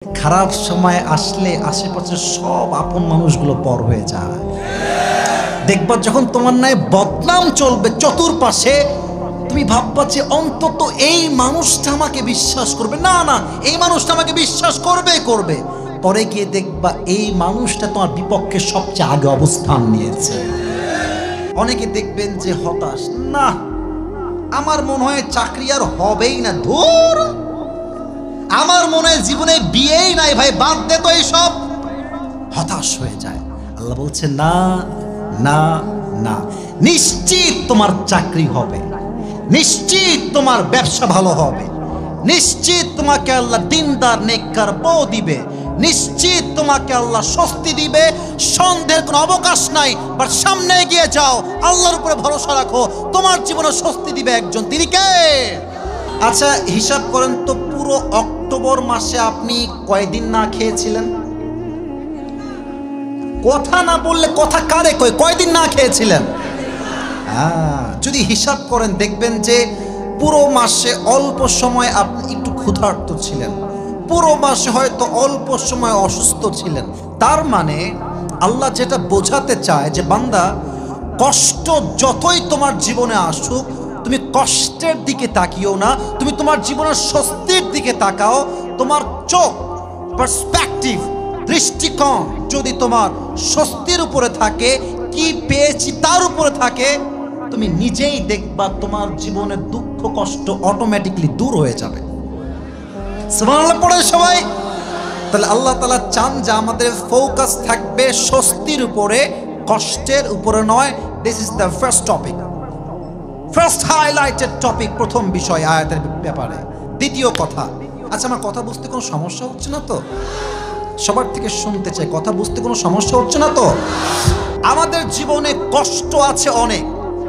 খারাপ সময় আসলে আশেপাশের সব আপন মানুষগুলো পর হয়ে যায়। দেখবা যখন তোমার নাই বদনাম চলবে চতুর্পাশে, তুমি ভাববা যে অন্তত এই মানুষটা আমাকে বিশ্বাস করবে, না না এই মানুষটা আমাকে বিশ্বাস করবে। পরে গিয়ে দেখবা এই মানুষটা তোমার বিপক্ষে সবচেয়ে আগে অবস্থান নিয়েছে। অনেকে দেখবেন যে হতাশ, না আমার মনে হয় চাকরি আর হবেই না, ধুর আমার মনে হয় জীবনে বিয়েই নাই, ভাই বাদ দে তো এইসব, হতাশ হয়ে যায়। আল্লাহ বলছে না না না, নিশ্চিত তোমার চাকরি হবে, নিশ্চিত তোমার ব্যবসা ভালো হবে, নিশ্চিত তোমাকে আল্লাহ দিনদার নেককার বউ দিবে, নিশ্চিত তোমাকে আল্লাহ স্বস্তি দিবে, সন্দেহের কোনো অবকাশ নাই। বাট সামনে এগিয়ে যাও, আল্লাহর উপরে ভরসা রাখো, তোমার জীবনে স্বস্তি দিবে একজন, তিনি কে? আচ্ছা হিসাব করেন তো, পুরো অক্টোবর মাসে আপনি কয়দিন না খেয়েছিলেন? কথা না বললে কথা কারে কয়, কয়দিন না খেয়েছিলেন? যদি হিসাব করেন দেখবেন যে পুরো মাসে অল্প সময় আপনি একটু ক্ষুধার্ত ছিলেন, পুরো মাসে হয়তো অল্প সময় অসুস্থ ছিলেন। তার মানে আল্লাহ যেটা বোঝাতে চায় যে বান্দা, কষ্ট যতই তোমার জীবনে আসুক, তুমি কষ্টের দিকে তাকিও না, তুমি তোমার জীবনের স্বস্তির দিকে তাকাও। তোমার চোখ, পার্সপেক্টিভ, দৃষ্টিকোণ যদি তোমার স্বস্তির উপরে থাকে, কি পেয়েছি তার উপরে থাকে, তুমি নিজেই দেখবা তোমার জীবনের দুঃখ কষ্ট অটোমেটিকলি দূর হয়ে যাবে। সুবহানাল্লাহ পড়ে সবাই। তাহলে আল্লাহ তাআলা চান যে আমাদের ফোকাস থাকবে স্বস্তির উপরে, কষ্টের উপরে নয়। This is the first topic, first highlighted topic, প্রথম বিষয় আয়াতের ব্যাপারে। দ্বিতীয় কথা, আচ্ছা আমার কথা বুঝতে কোনো সমস্যা হচ্ছে না তো? সবার থেকে শুনতে চাই, কথা বুঝতে কোনো সমস্যা হচ্ছে না তো? আমাদের জীবনে কষ্ট আছে অনেক,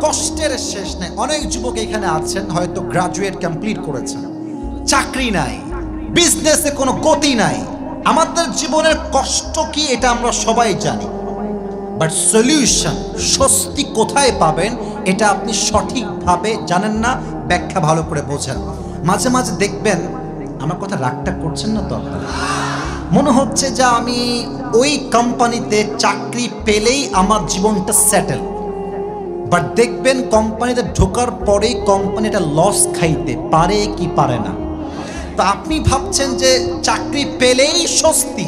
কষ্টের শেষ নেই। অনেক যুবক এখানে আছেন হয়তো গ্রাজুয়েট কমপ্লিট করেছেন, চাকরি নাই, বিজনেসে কোনো গতি নাই। আমাদের জীবনের কষ্ট কি এটা আমরা সবাই জানি, বাট সলিউশন, স্বস্তি কোথায় পাবেন এটা আপনি সঠিকভাবে জানেন না, ব্যাখ্যা ভালো করে বোঝেন। মাঝে মাঝে দেখবেন, আমার কথা রাগটা করছেন না তো আপনারা? মনে হচ্ছে যে আমি ওই কোম্পানিতে চাকরি পেলেই আমার জীবনটা সেটেল, বাট দেখবেন কোম্পানিতে ঢোকার পরেই কোম্পানিটা লস খাইতে পারে কি পারে না। তো আপনি ভাবছেন যে চাকরি পেলেই স্বস্তি,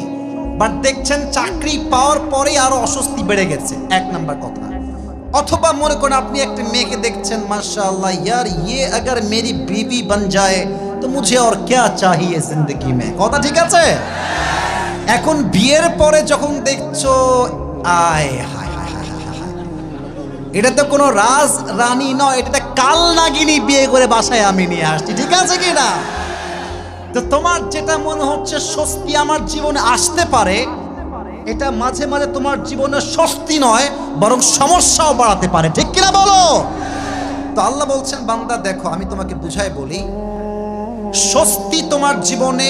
বাট দেখছেন চাকরি পাওয়ার পরেই আরো অস্বস্তি বেড়ে গেছে, এক নাম্বার কথা। অথবা মনে করেন আপনি একটা মেয়েকে দেখছেন, মাশাআল্লাহ ইয়ার ইয়ে আগার মেরি বিবি বন যায় তো মুঝে আর ক্যা চাহিয়ে জিন্দগি মে, কথা ঠিক আছে? এখন বিয়ের পরে যখন দেখছো, আয় হায় হায় হায় হায়, এটা তো কোনো রাজ রানী নয়, এটা কাল নাগিনী বিয়ে করে বাসায় আমি নিয়ে আসছি, ঠিক আছে কি না? তো তোমার যেটা মনে হচ্ছে স্বস্তি আমার জীবনে আসতে পারে, এটা মাঝে মাঝে তোমার জীবনে স্বস্তি নয় বরং সমস্যাও বাড়াতে পারে, ঠিক কিনা বলো? তো আল্লাহ বলছেন বান্দা দেখো আমি তোমাকে বুঝাই বলি, স্বস্তি তোমার জীবনে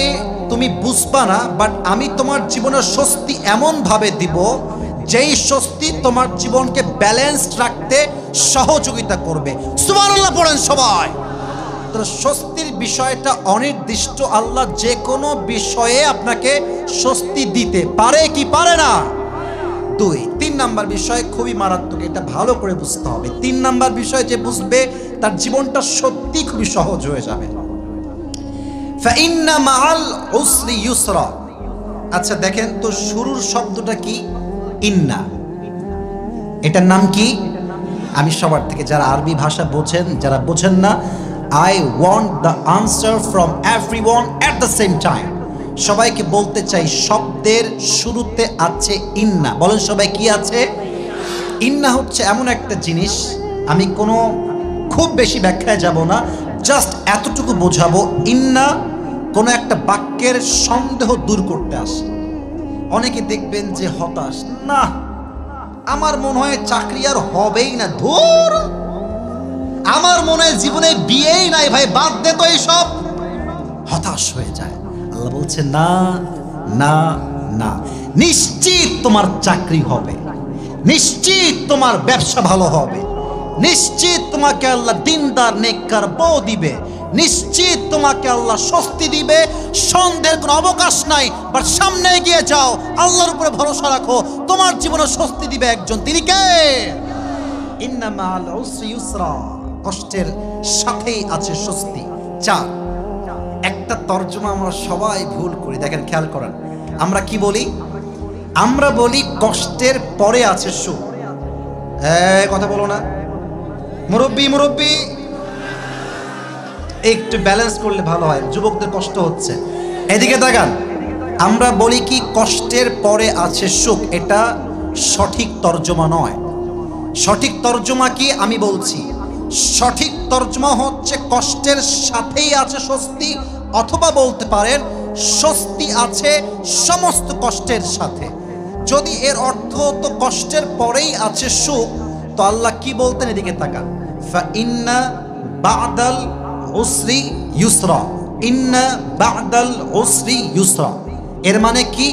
তুমি বুঝবা না, বাট আমি তোমার জীবনের স্বস্তি এমন ভাবে দিব যেই স্বস্তি তোমার জীবনকে ব্যালেন্সড রাখতে সহযোগিতা করবে। সুবহানাল্লাহ পড়েন সবাই। স্বস্তির বিষয়টা অনির্দিষ্ট, আল্লাহ যে কোনো বিষয়ে আপনাকে স্বস্তি দিতে পারে কি পারে না। তিন নাম্বার বিষয় খুবই মারাত্মক, এটা ভালো করে বুঝতে হবে। তিন নাম্বার বিষয় যে বুঝবে তার জীবনটা সত্যি খুবই সহজ হয়ে যাবে। ফাইন্না মাআল উসরি ইউসরা। আচ্ছা দেখেন তো শুরুর শব্দটা কি? ইন্না। এটার নাম কি? আমি সবার থেকে যারা আরবি ভাষা বোঝেন, যারা বোঝেন না, I want the answer from everyone at the same time. সবাইকে বলতে চাই শব্দের শুরুতে আছে ইন্না। বলেন সবাই কি আছে? ইন্না হচ্ছে এমন একটা জিনিস, আমি কোনো খুব বেশি ব্যাখ্যায় যাব না, জাস্ট এতটুকু বোঝাবো, ইন্না কোনো একটা বাক্যের সন্দেহ দূর করতে আসে। অনেকে দেখবেন যে হতাশ, না আমার মনে হয় চাকরি আর হবেই না, ধুর আমার মনে হয় জীবনে বিয়েই নাই, ভাই বাদ দে তো এইসব, হতাশ হয়ে যায়। আল্লাহ বলছে না না না, নিশ্চিত তোমার চাকরি হবে, নিশ্চিত তোমার ব্যবসা ভালো হবে, নিশ্চিত তোমাকে আল্লাহ দিনদার নেককার বউ দিবে, নিশ্চিত তোমাকে আল্লাহ স্বস্তি দিবে, সন্দেহের কোনো অবকাশ নাই। বাট সামনে এগিয়ে যাও, আল্লাহর উপরে ভরসা রাখো, তোমার জীবনে স্বস্তি দিবে একজন, তিনি কে? ইন্না মা'আল উসরি ইউসরা, কষ্টের সাথেই আছে স্বস্তি। চার, একটা তর্জমা আমরা সবাই ভুল করি, দেখেন খেয়াল করেন। আমরা কি বলি? আমরা বলি কষ্টের পরে আছে সুখ। কথা বলো না মুরব্বি, মুরব্বি একটু ব্যালেন্স করলে ভালো হয়, যুবকদের কষ্ট হচ্ছে, এদিকে তাকান। আমরা বলি কি কষ্টের পরে আছে সুখ, এটা সঠিক তর্জমা নয়। সঠিক তর্জমা কি আমি বলছি, সঠিক তর্জমা হচ্ছে কষ্টের সাথেই আছে স্বস্তি, অথবা বলতে পারেন স্বস্তি আছে সমস্ত কষ্টের সাথে। যদি এর অর্থ হতো কষ্টের পরেই আছে সুখ, তো আল্লাহ কি বলতেন? এদিকে তাকান, ফাইন্না বা'দাল উসরি ইউসরা, ইন্না বা'দাল উসরি ইউসরা। এর মানে কি?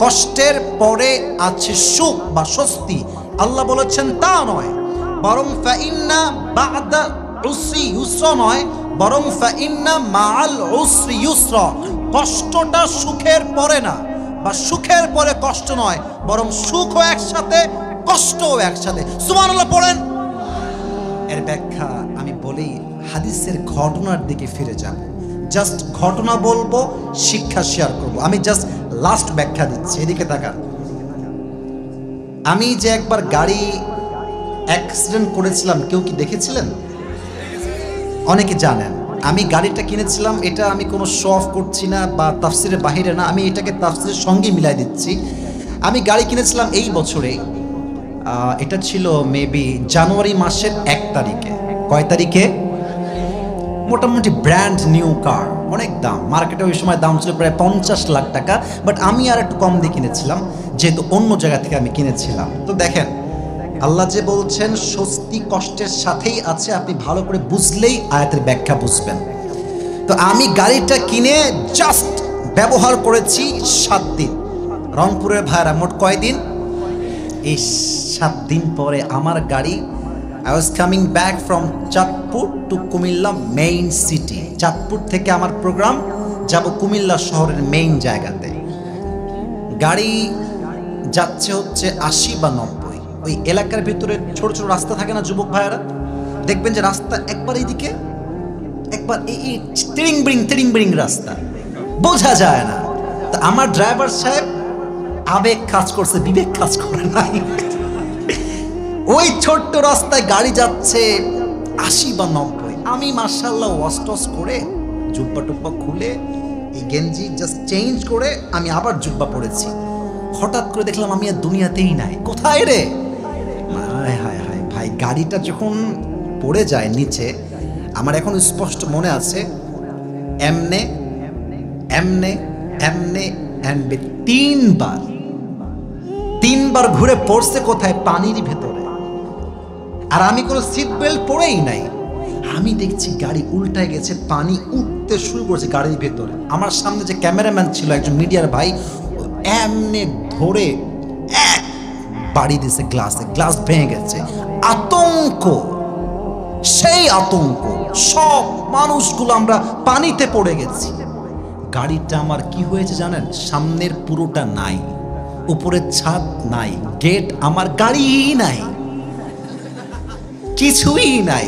কষ্টের পরে আছে সুখ বা স্বস্তি। আল্লাহ বলেছেন তা নয়, বরং ফাইন্না বা'দা উসরি ইউসরা নয়, বরং ফাইন্না মা'আল উসরি ইউসরা। কষ্টটা সুখের পরে না, বা সুখের পরে কষ্ট নয়, বরং সুখও একসাথে, কষ্টও একসাথে। সুবহানাল্লাহ পড়েন। এর ব্যাখ্যা আমি বলি, হাদিসের ঘটনার দিকে ফিরে যাব, জাস্ট ঘটনা বলবো, শিক্ষা শেয়ার করব। আমি জাস্ট লাস্ট ব্যাখ্যা দিচ্ছি, এদিকে তাকান। আমি যে একবার গাড়ি অ্যাক্সিডেন্ট করেছিলাম, কেউ কি দেখেছিলেন? অনেকে জানেন। আমি গাড়িটা কিনেছিলাম, এটা আমি কোনো শো অফ করছি না বা তাফসিরের বাহিরে না, আমি এটাকে তাফসিরের সঙ্গে মিলাই দিচ্ছি। আমি গাড়ি কিনেছিলাম এই বছরে, এটা ছিল মেবি জানুয়ারি মাসের 1 তারিখে। কয় তারিখে? মোটামুটি ব্র্যান্ড নিউ কার, অনেক দাম, মার্কেটে ওই সময় দাম ছিল প্রায় 50 লাখ টাকা। বাট আমি আর একটু কম দিয়ে কিনেছিলাম, যেহেতু অন্য জায়গা থেকে আমি কিনেছিলাম। তো দেখেন, আল্লাহ যে বলছেন স্বস্তি কষ্টের সাথেই আছে, আপনি ভালো করে বুঝলেই আয়াতের ব্যাখ্যা বুঝবেন। তো আমি গাড়িটা কিনে জাস্ট ব্যবহার করেছি 7 দিন। রংপুরের ভাইরা মোট কয়দিন? এই 7 দিন পরে আমার গাড়ি, I was coming back from Chandpur to Comilla main city. Chandpur থেকে আমার প্রোগ্রাম, যাব কুমিল্লা শহরের মেইন জায়গাতে। গাড়ি যাচ্ছে হচ্ছে 80 বা 90। ওই এলাকার ভিতরে ছোট ছোট রাস্তা থাকে না যুবক ভাইয়ারা, দেখবেন যে রাস্তা একবার এইদিকে, একবার এই তিরিং বিরিং রাস্তা, বোঝা যায় না। তা আমার ড্রাইভার সাহেব আবেগ কাজ করছে, বিবেক কাজ করে নাই। ওই ছোট্ট রাস্তায় গাড়ি যাচ্ছে 80 বা 90। আমি মাশাআল্লাহ ওয়াশ টস করে জুব্বা টুব্বা খুলে এই গেঞ্জি জাস্ট চেঞ্জ করে আমি আবার জুব্বা পরেছি। হঠাৎ করে দেখলাম আমি আর দুনিয়াতেই নাই। কোথায় রে? হায় হায় হায় ভাই, গাড়িটা যখন পড়ে যায় নিচে, আমার এখন স্পষ্ট মনে আছে, এমনে এমনে এমনে এমনে 3বার ঘুরে পড়ছে কোথায়? পানির ভেতরে। আর আমি কোনো সিট বেল্ট পরেই নাই। আমি দেখছি গাড়ি উল্টায় গেছে, পানি উঠতে শুরু করেছে গাড়ির ভেতরে। আমার সামনে যে ক্যামেরাম্যান ছিল, একজন মিডিয়ার ভাই, এমনি ধরে এক বাড়ি দিয়েছে গ্লাসে, গ্লাস ভেঙে গেছে। আতঙ্ক, সেই আতঙ্ক, সব মানুষগুলো আমরা পানিতে পড়ে গেছি। গাড়িটা আমার কি হয়েছে জানেন? সামনের পুরোটা নাই, উপরের ছাদ নাই, গেট, আমার গাড়িই নাই, কিছুই নাই।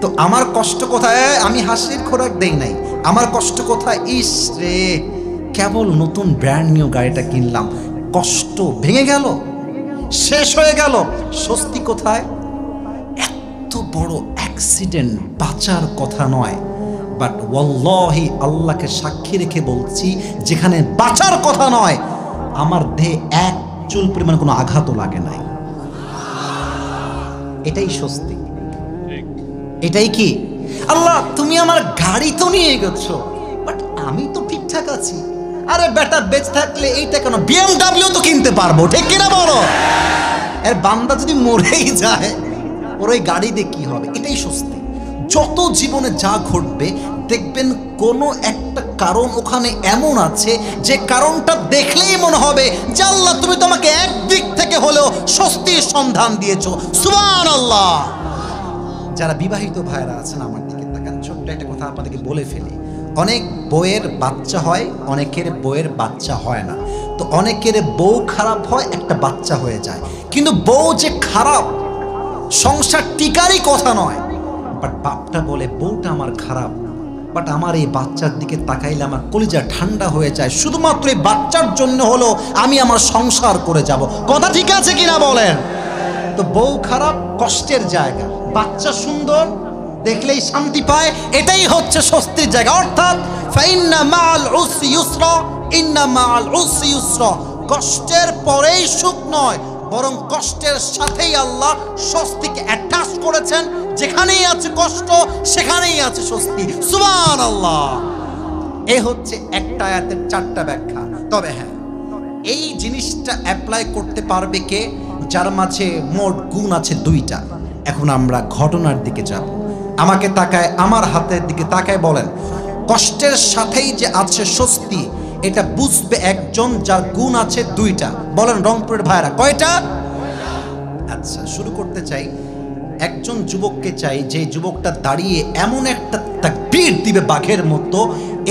তো আমার কষ্ট কোথায়? আমি হাসির খোরাক দেই নাই, আমার কষ্ট কোথায়? ইস রে, কেবল নতুন ব্র্যান্ড নিউ গাড়িটা কিনলাম, কষ্ট ভেঙে গেল, শেষ হয়ে গেল। স্বস্তি কোথায়? এত বড় অ্যাক্সিডেন্ট বাঁচার কথা নয়, বাট ওয়াল্লাহি আল্লাহকে সাক্ষী রেখে বলছি, যেখানে বাঁচার কথা নয়, আমার দেহে 1 চুল পরিমাণ কোনো আঘাতও লাগে নাই। এটাই স্বস্তি। এটাই কি? আল্লাহ তুমি আমার গাড়ি তো নিয়ে গেছো, বাট আমি তো ঠিকঠাক আছি। আরে বেটা, বেঁচে থাকলে এইটা কেন, BMW তো কিনতে পারবো, ঠিক কিনা বলো? এর বান্দা যদি মরেই যায়, ওর ওই গাড়ি দিয়ে কি হবে? এটাই স্বস্তি। যত জীবনে যা ঘটবে দেখবেন কোনো একটা কারণ ওখানে এমন আছে যে কারণটা দেখলেই মনে হবে যে আল্লাহ তুমি তোমাকে একদিক থেকে হলেও স্বস্তির সন্ধান দিয়েছো। সুবহানাল্লাহ। যারা বিবাহিত ভাইরা আছেন আমার দিকে থাকেন, ছোট্ট একটা কথা আপনাদেরকে বলে ফেলি। অনেক বউয়ের বাচ্চা হয়, অনেকের বউয়ের বাচ্চা হয় না। তো অনেকের বউ খারাপ হয়, একটা বাচ্চা হয়ে যায়। কিন্তু বউ যে খারাপ, সংসার টিকারই কথা নয়, বাট বাপটা বলে বউটা আমার খারাপ, বাট আমার এই বাচ্চার দিকে তাকাইলে আমার কলিজা ঠান্ডা হয়ে যায়, শুধুমাত্র এই বাচ্চার জন্য হলো আমি আমার সংসার করে যাব। কথা ঠিক আছে কিনা বলেন? তো বউ খারাপ কষ্টের জায়গা, বাচ্চা সুন্দর দেখলেই শান্তি পায়, এটাই হচ্ছে স্বস্তির জায়গা। অর্থাৎ ফাইন্না মাআল উসরি ইউসরা, ইন্না মাআল উসরি ইউসরা, কষ্টের পরেই সুখ নয়, বরং কষ্টের সাথেই আল্লাহ স্বস্তিকে অ্যাটাচ করেছেন। যেখানেই আছে কষ্ট সেখানেই আছে স্বস্তি। সুবহানাল্লাহ। এই হচ্ছে একটা আয়াতের 4টা ব্যাখ্যা। তবে হ্যাঁ, এই জিনিসটা অ্যাপ্লাই করতে পারবে কে? যার মাঝে মোট গুণ আছে 2টা। এখন আমরা ঘটনার দিকে যাব। আমাকে তাকায়, আমার হাতের দিকে তাকায় বলেন, কষ্টের সাথেই যে আছে স্বস্তি, এটা বুঝবে একজন যার গুণ আছে 2টা। বলেন রংপুরের ভাইরা, কয়টা? আচ্ছা, শুরু করতে চাই। একজন যুবককে চাই, যে যুবকটা দাঁড়িয়ে এমন একটা তাকবীর দিবে বাঘের মতো,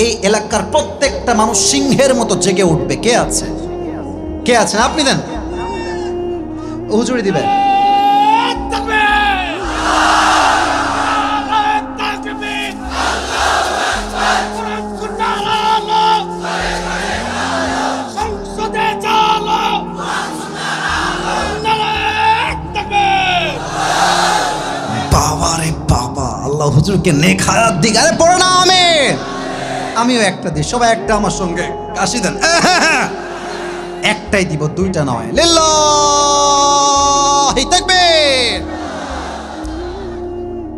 এই এলাকার প্রত্যেকটা মানুষ সিংহের মতো জেগে উঠবে। কে আছে? কে আছেন? আপনি দেন, হুজুরি দিবেন। বাবারে বাবা, আল্লাহ হুজুরকে নেক হায়াত দিক। আরে পড়ে না, আমিও একটা দিই, সবাই একটা আমার সঙ্গে কাশি দেন। একটাই দিব, 2টা নয়। লিল্লাহি তাকবীর।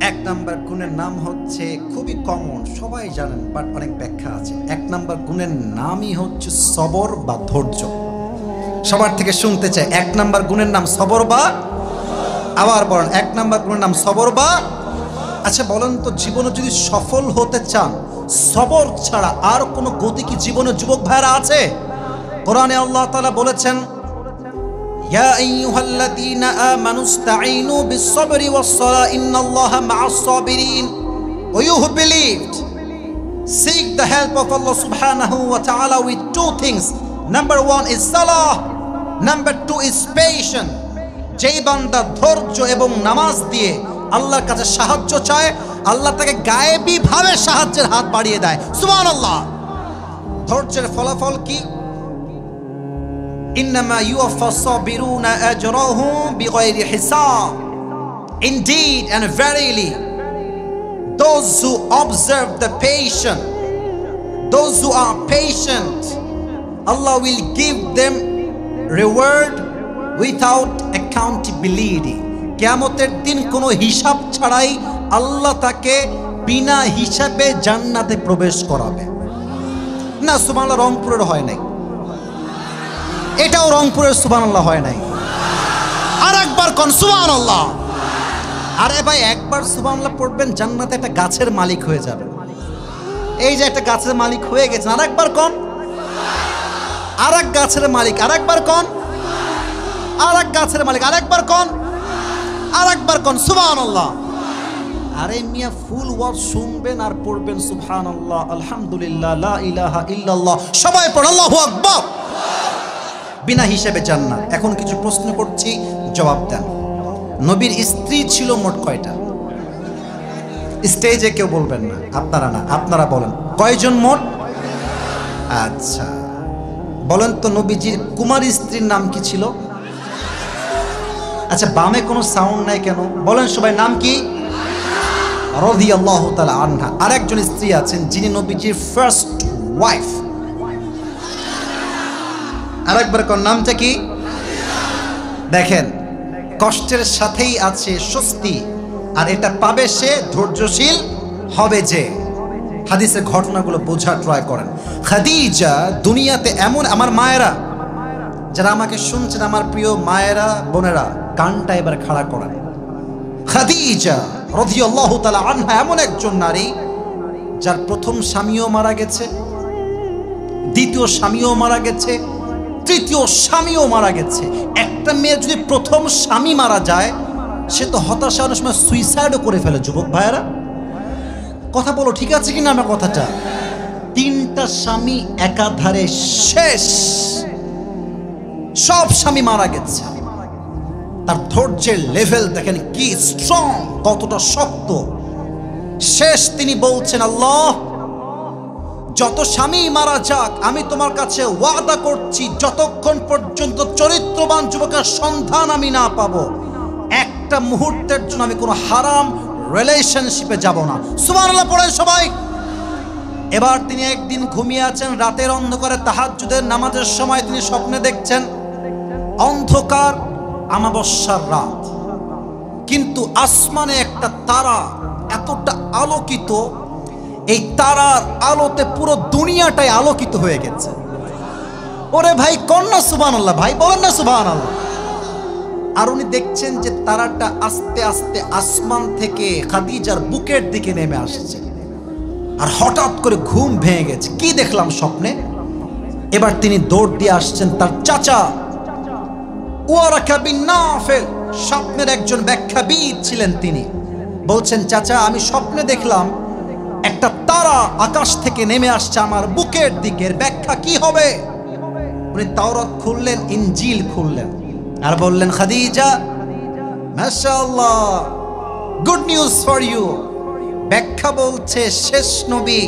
1 নাম্বার গুণের নাম হচ্ছে খুবই কমন, সবাই জানেন, বাট অনেক ব্যাখ্যা আছে। 1 নাম্বার গুণের নামই হচ্ছে সবর বা ধৈর্য। সবার থেকে শুনতে চাই, 1 নাম্বার গুণের নাম সবর বা, আবার বলেন, 1 নাম্বার গুণের নাম সবর বা। আচ্ছা বলেন তো, জীবনে যদি সফল হতে চান, সবর ছাড়া আর কোনো গতি কি জীবনে যুবক ভাইরা আছে? কোরআনে আল্লাহ তাআলা বলেছেন, ইয়া আইয়ুহাল্লাযীনা আমানুস্তাঈনু বিস-সাবরি ওয়াস-সালাহ ইন্নাল্লাহা মা'আস-সাবিরিন। Oh, you who believed, seek the help of Allah subhanahu wa ta'ala with 2 things. Number 1 is salah, number 2 is patience. যেই বান্দা ধৈর্য এবং নামাজ দিয়ে আল্লাহর কাছে সাহায্য চায়, আল্লাহ তাকে গায়েবী ভাবে সাহায্যের হাত বাড়িয়ে দেয়। সুবহানাল্লাহ। ধৈর্যের ফলাফল কি? ইন্নামা ইউওয়াফাস সাবিরুনা আজরাহুম বিগাইরি হিসাব। Indeed and verily, those who observe the patient, those who are patient, Allah will give them reward without accountability. কিয়ামতের দিন কোনো হিসাব ছাড়াই আল্লাহ তাকে বিনা হিসাবে জান্নাতে প্রবেশ করাবে। না, সুবহানাল্লাহ রংপুরের হয় নাই, এটাও রংপুরের সুবহানাল্লাহ হয় নাই। আর একবার কোন সুবহানাল্লাহ। আরে ভাই, একবার সুবহানাল্লাহ পড়বেন, জান্নাতে একটা গাছের মালিক হয়ে যাবে। এই যে একটা গাছের মালিক হয়ে গেছেন, আর একবার কোন, আর এক গাছের মালিক, আর একবার কোন, আর এক গাছের মালিক, আর একবার কোন, আর একবার কোন সুবহানাল্লাহ। আরে মিয়া, ফুল ওয়াজ শুনবেন আর পড়বেন সুবহানাল্লাহ, আলহামদুলিল্লাহ, লা ইলাহা ইল্লাল্লাহ, সবাই পড় আল্লাহু আকবার। বিনা হিসাবে জান্নাত। এখন কিছু প্রশ্ন করছি, জবাব দেন। নবীর স্ত্রী ছিল মোট কয়টা? স্টেজে কেউ বলবেন না, আপনারা না, আপনারা বলেন কয়জন মোট? আচ্ছা বলেন তো, নবীজির কুমারী স্ত্রীর নাম কি ছিল? আচ্ছা, বামে কোনো সাউন্ড নাই কেন? বলেন সবাই, নাম কি? রাদিয়াল্লাহু তাআলা আনহা। আরেকজন স্ত্রী আছেন যিনি নবীজির ফার্স্ট ওয়াইফ। আরেকবার কোন নামটা কি? দেখেন, কষ্টের সাথেই আছে স্বস্তি, আর এটা পাবে সে ধৈর্যশীল হবে যে। হাদিসের ঘটনাগুলো বোঝার ট্রাই করেন। খাদিজা দুনিয়াতে এমন, আমার মায়েরা যারা আমাকে শুনছেন, আমার প্রিয় মায়েরা বোনেরা, কানটা এবার খাড়া করেন। খাদিজা রাদিয়াল্লাহু তাআলা আনহা এমন একজন নারী যার প্রথম স্বামীও মারা গেছে, দ্বিতীয় স্বামীও মারা গেছে, তৃতীয় স্বামীও মারা গেছে। একটা মেয়ে যদি প্রথম স্বামী মারা যায়, সে তো হতাশা, অনেক সময় সুইসাইডও করে ফেলে। যুবক ভাইয়েরা, কথা বলো, ঠিক আছে কিনা আমার কথাটা? 3টা স্বামী একাধারে শেষ, সব স্বামী মারা গেছে। তার ধৈর্যের লেভেল দেখেন কি স্ট্রং, কতটা শক্ত। শেষ তিনি বলছেন, আল্লাহ যত স্বামী মারা যাক, আমি তোমার কাছে ওয়াদা করছি যতক্ষণ পর্যন্ত চরিত্রবান যুবকের সন্ধান আমি না পাবো, একটা মুহূর্তের জন্য আমি কোনো হারাম রিলেশনশিপে যাব না। সুবহানাল্লাহ পড়েন সবাই। এবার তিনি একদিন ঘুমিয়ে আছেন, রাতের অন্ধকারে তাহাজ্জুদের নামাজের সময় তিনি স্বপ্নে দেখছেন অন্ধকার আমাবস্যার রাত, কিন্তু আসমানে একটা তারা এতটা আলোকিত, এই তারার আলোতে পুরো দুনিয়াটাই আলোকিত হয়ে গেছে। ওরে ভাই কন্যা সুবহানাল্লাহ, ভাই বলেন না সুবহানাল্লাহ। আর উনি দেখছেন যে তারাটা আস্তে আস্তে আসমান থেকে খাদিজার বুকের দিকে নেমে আসছে। আর হঠাৎ করে ঘুম ভেঙে গেছে, কি দেখলাম স্বপ্নে। এবার তিনি দৌড় দিয়ে আসছেন তার চাচা ওয়ারাকা বিন নাফিল, স্বপ্নের একজন ব্যাখ্যাবিদ ছিলেন তিনি। বলছেন, চাচা আমি স্বপ্নে দেখলাম একটা তারা আকাশ থেকে নেমে আসছে আমার বুকের দিকে, ব্যাখ্যা কি হবে? উনি তাওরাত খুললেন, ইনজিল খুললেন, আর বললেন, খাদিজা মাশাআল্লাহ, গুড নিউজ ফর ইউ। ব্যাখ্যা বলছে শেষ নবী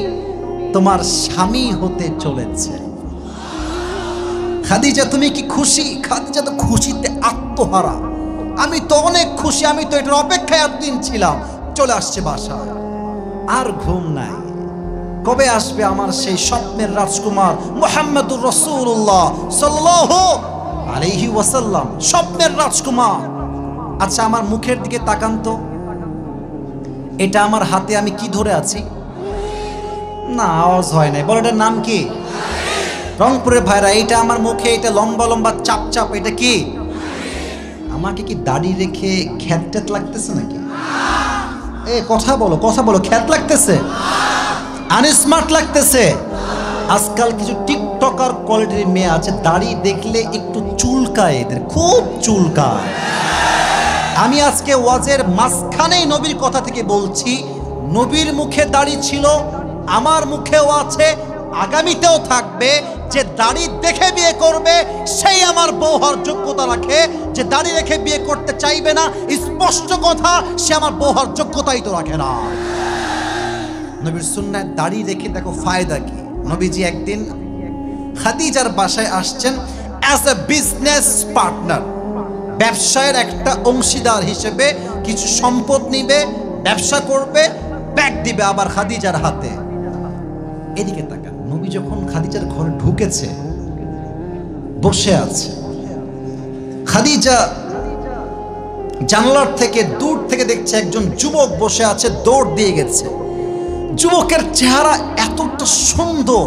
তোমার স্বামী হতে চলেছে। খাদিজা তুমি কি খুশি? খাদিজা তো খুশিতে আত্মহারা। আমি তো অনেক খুশি, আমি তো এটার অপেক্ষায় এতদিন ছিলাম। চলে আসছে বাসায়, আর ঘুম নাই। কবে আসবে আমার সেই স্বপ্নের রাজকুমার মুহাম্মদুর রাসূলুল্লাহ সাল্লাল্লাহু আলাইহি ওয়াসাল্লাম, স্বপ্নের রাজকুমার। আচ্ছা আমার মুখের দিকে তাকান তো, এটা আমার হাতে আমি কি ধরে আছি? না আওয়াজ হয় নাই, বলো এটার নাম কি? রংপুরের ভাইরা, এটা আমার মুখে, এটা লম্বা লম্বা চাপ চাপ, এটা কি? আমাকে কি দাড়ি রেখে খ্যাত ট্যাত লাগতেছে নাকি? এ কথা বলো, কথা বলো, খ্যাত লাগতেছে? আনস্মার্ট লাগতেছে? আজকাল কিছু টিকটকার কোয়ালিটির মেয়ে আছে, দাড়ি দেখলে একটু চুলকায়, এদের খুব চুলকায়। আমি আজকে ওয়াজের মাঝখানেই নবীর কথা থেকে বলছি, নবীর মুখে দাড়ি ছিল, আমার মুখেও আছে, আগামীতেও থাকবে। যে দাড়ি দেখে বিয়ে করবে সেই আমার বউ হওয়ার যোগ্যতা রাখে, যে দাড়ি রেখে বিয়ে করতে চাইবে না, স্পষ্ট কথা, সে আমার বউ হওয়ার যোগ্যতাই তো রাখে না। নবীর সুন্নায় দাড়ি রেখে দেখো ফায়দা কি। নবীজি একদিন খাদিজার বাসায় আসছেন অ্যাজ এ বিজনেস পার্টনার, ব্যবসায়ের একটা অংশীদার হিসেবে। কিছু সম্পদ নিবে, ব্যবসা করবে, ব্যাগ দিবে আবার খাদিজার হাতে। এদিকে তাকান, নবী যখন খাদিজার ঘরে ঢুকেছে, বসে আছে, খাদিজা জানলার থেকে দূর থেকে দেখছে একজন যুবক বসে আছে, দৌড় দিয়ে গেছে। যুবকের চেহারা এতটা সুন্দর,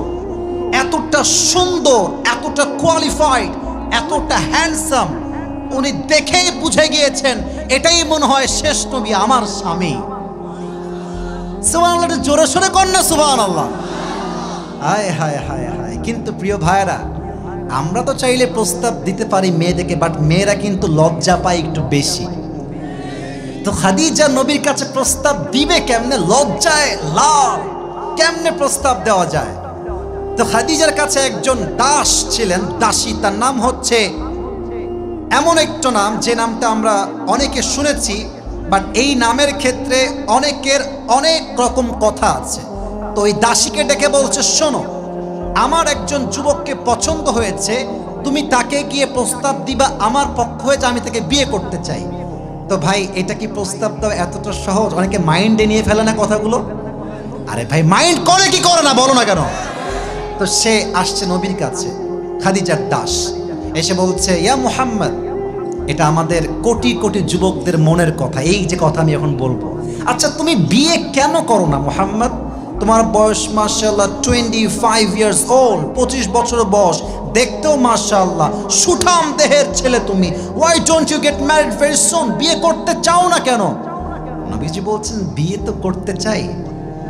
এতটা সুন্দর, এতটা কোয়ালিফাইড, এতটা হ্যান্ডসাম, উনি দেখেই বুঝে গিয়েছেন এটাই মনে হয় শেষ নবী, আমার স্বামী। সুবহানাল্লাহ, জোরে সোরে কন্যা সুবহানাল্লাহ। হায় হায় হায় হায়। কিন্তু প্রিয় ভাইরা, আমরা তো চাইলে প্রস্তাব দিতে পারি মেয়েদেরকে, বাট মেয়েরা কিন্তু লজ্জা পায় একটু বেশি। তো খাদিজা নবীর কাছে প্রস্তাব দিবে কেমনে? লজ্জায় লাল, কেমনে প্রস্তাব দেওয়া যায়? তো খাদিজার কাছে একজন দাস ছিলেন, দাসী, তার নাম হচ্ছে, এমন একটা নাম যে নামটা আমরা অনেকে শুনেছি, বাট এই নামের ক্ষেত্রে অনেকের অনেক রকম কথা আছে। তো ওই দাসীকে ডেকে বলছে, শোনো, আমার একজন যুবককে পছন্দ হয়েছে, তুমি তাকে গিয়ে প্রস্তাব দিবা আমার পক্ষ হয়ে যে আমি তাকে বিয়ে করতে চাই। তো ভাই এটা কি প্রস্তাব দাও এতটা সহজ? অনেকে মাইন্ডে নিয়ে ফেলে না কথাগুলো। আরে ভাই মাইন্ড করে কি করে না, বলো না কেন? তো সে আসছে নবীর কাছে, খাদিজার দাস, এসে বলছে, ইয়া মুহাম্মদ, এটা আমাদের কোটি কোটি যুবকদের মনের কথা, এই যে কথা আমি এখন বলবো। আচ্ছা তুমি বিয়ে কেন করো না মুহাম্মদ? তোমার বয়স মাশাআল্লাহ 25 ইয়ার্স ওল্ড, 25 বছরের বয়স, দেখতেও মাশাআল্লাহ সুঠাম দেহের ছেলে তুমি। Why don't you get married very soon? বিয়ে করতে চাও না কেন? নবীজি বলছেন, বিয়ে তো করতে চাই,